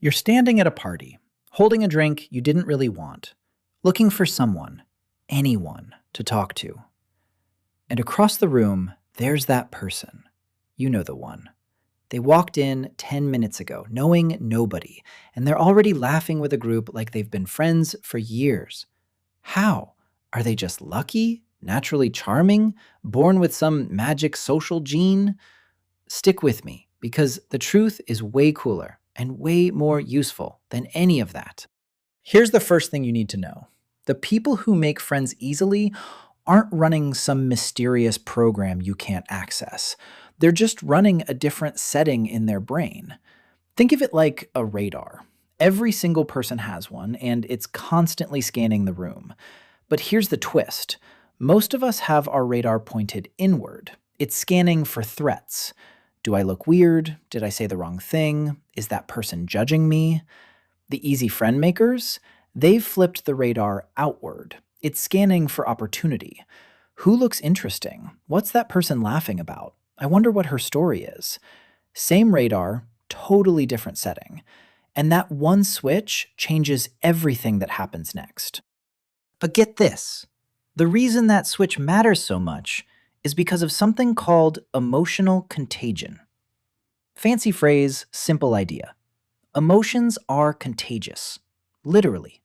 You're standing at a party, holding a drink you didn't really want, looking for someone, anyone, to talk to. And across the room, there's that person. You know the one. They walked in 10 minutes ago, knowing nobody, and they're already laughing with a group like they've been friends for years. How? Are they just lucky? Naturally charming? Born with some magic social gene? Stick with me, because the truth is way cooler and way more useful than any of that. Here's the first thing you need to know. The people who make friends easily aren't running some mysterious program you can't access. They're just running a different setting in their brain. Think of it like a radar. Every single person has one, and it's constantly scanning the room. But here's the twist. Most of us have our radar pointed inward. It's scanning for threats. Do I look weird? Did I say the wrong thing? Is that person judging me? The easy friend makers, they've flipped the radar outward. It's scanning for opportunity. Who looks interesting? What's that person laughing about? I wonder what her story is. Same radar, totally different setting. And that one switch changes everything that happens next. But get this. The reason that switch matters so much is because of something called emotional contagion. Fancy phrase, simple idea. Emotions are contagious. Literally.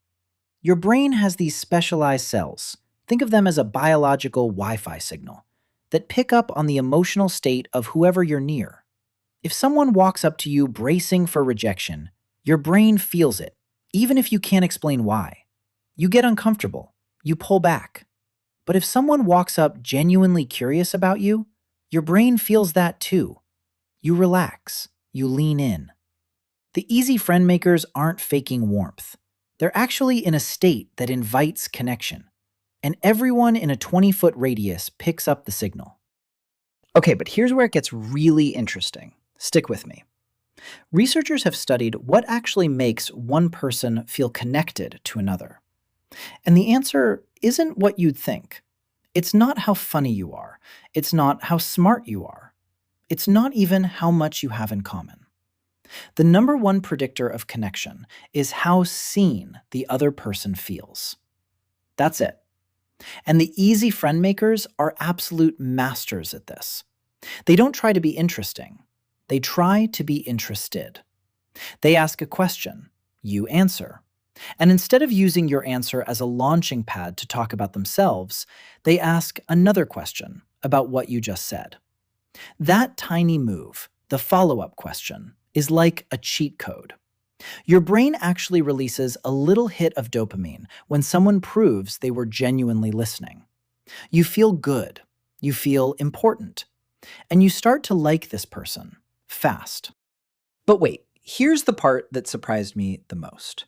Your brain has these specialized cells. Think of them as a biological Wi-Fi signal that pick up on the emotional state of whoever you're near. If someone walks up to you bracing for rejection, your brain feels it, even if you can't explain why. You get uncomfortable. You pull back. But if someone walks up genuinely curious about you, your brain feels that too. You relax. You lean in. The easy friend makers aren't faking warmth. They're actually in a state that invites connection. And everyone in a 20-foot radius picks up the signal. Okay, but here's where it gets really interesting. Stick with me. Researchers have studied what actually makes one person feel connected to another. And the answer isn't what you'd think. It's not how funny you are. It's not how smart you are. It's not even how much you have in common. The number one predictor of connection is how seen the other person feels. That's it. And the easy friend makers are absolute masters at this. They don't try to be interesting. They try to be interested. They ask a question. You answer. And instead of using your answer as a launching pad to talk about themselves, they ask another question about what you just said. That tiny move, the follow-up question, is like a cheat code. Your brain actually releases a little hit of dopamine when someone proves they were genuinely listening. You feel good. You feel important. And you start to like this person fast. But wait, here's the part that surprised me the most.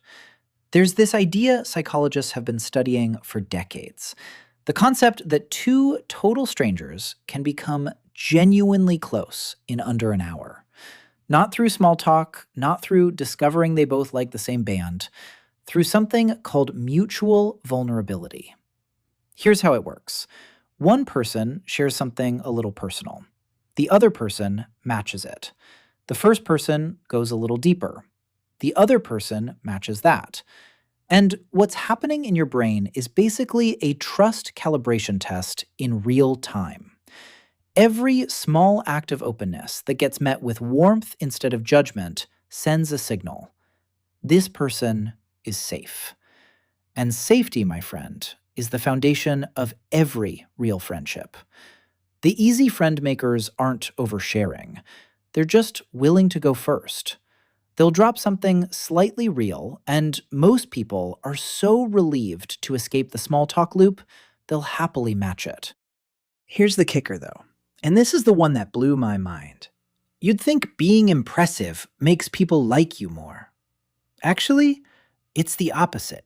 There's this idea psychologists have been studying for decades. The concept that two total strangers can become genuinely close in under an hour. Not through small talk, not through discovering they both like the same band, through something called mutual vulnerability. Here's how it works. One person shares something a little personal. The other person matches it. The first person goes a little deeper. The other person matches that. And what's happening in your brain is basically a trust calibration test in real time. Every small act of openness that gets met with warmth instead of judgment sends a signal. This person is safe. And safety, my friend, is the foundation of every real friendship. The easy friend makers aren't oversharing. They're just willing to go first. They'll drop something slightly real, and most people are so relieved to escape the small talk loop, they'll happily match it. Here's the kicker, though. And this is the one that blew my mind. You'd think being impressive makes people like you more. Actually, it's the opposite.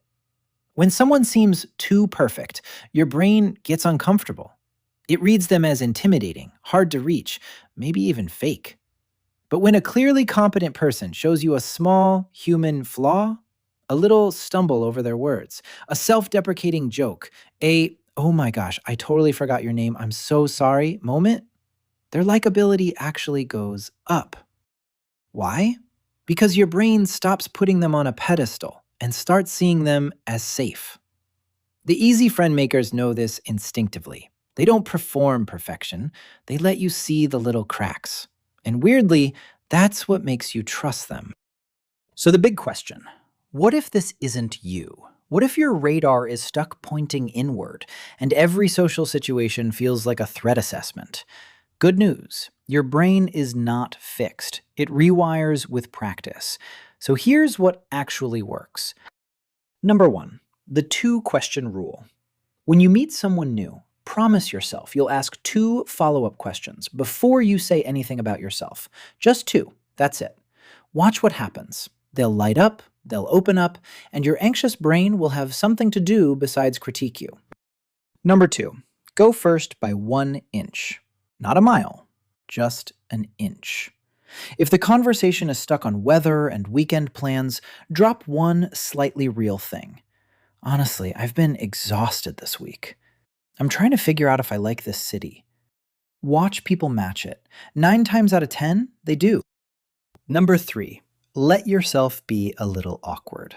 When someone seems too perfect, your brain gets uncomfortable. It reads them as intimidating, hard to reach, maybe even fake. But when a clearly competent person shows you a small human flaw, a little stumble over their words, a self-deprecating joke, oh my gosh, I totally forgot your name, I'm so sorry moment, their likability actually goes up. Why? because your brain stops putting them on a pedestal and starts seeing them as safe. The easy friend makers know this instinctively. They don't perform perfection, they let you see the little cracks. And weirdly, that's what makes you trust them. So the big question, what if this isn't you? What if your radar is stuck pointing inward and every social situation feels like a threat assessment? Good news, your brain is not fixed. It rewires with practice. So here's what actually works. Number 1, the 2-question rule. When you meet someone new, promise yourself you'll ask 2 follow-up questions before you say anything about yourself. Just 2, that's it. Watch what happens. They'll light up, they'll open up, and your anxious brain will have something to do besides critique you. Number 2, go first by 1 inch. Not a mile, just an inch. If the conversation is stuck on weather and weekend plans, drop one slightly real thing. Honestly, I've been exhausted this week. I'm trying to figure out if I like this city. Watch people match it. 9 times out of 10, they do. Number 3, let yourself be a little awkward.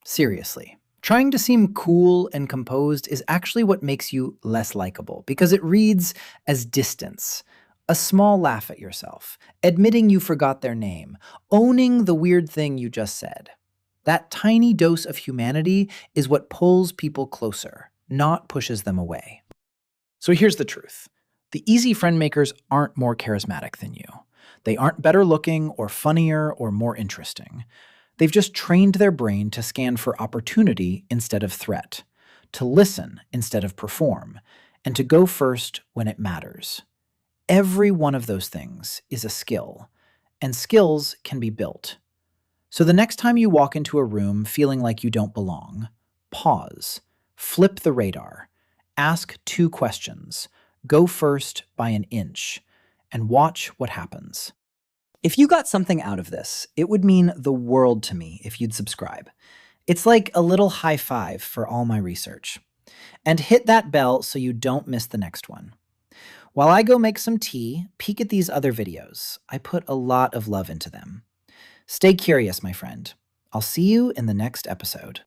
Seriously. Trying to seem cool and composed is actually what makes you less likable because it reads as distance. A small laugh at yourself, admitting you forgot their name, owning the weird thing you just said. That tiny dose of humanity is what pulls people closer, not pushes them away. So here's the truth. The easy friend makers aren't more charismatic than you. They aren't better looking or funnier or more interesting. They've just trained their brain to scan for opportunity instead of threat, to listen instead of perform, and to go first when it matters. Every one of those things is a skill, and skills can be built. So the next time you walk into a room feeling like you don't belong, pause, flip the radar, ask 2 questions, go first by an inch, and watch what happens. If you got something out of this, it would mean the world to me if you'd subscribe. It's like a little high five for all my research. And hit that bell so you don't miss the next one. While I go make some tea, peek at these other videos. I put a lot of love into them. Stay curious, my friend. I'll see you in the next episode.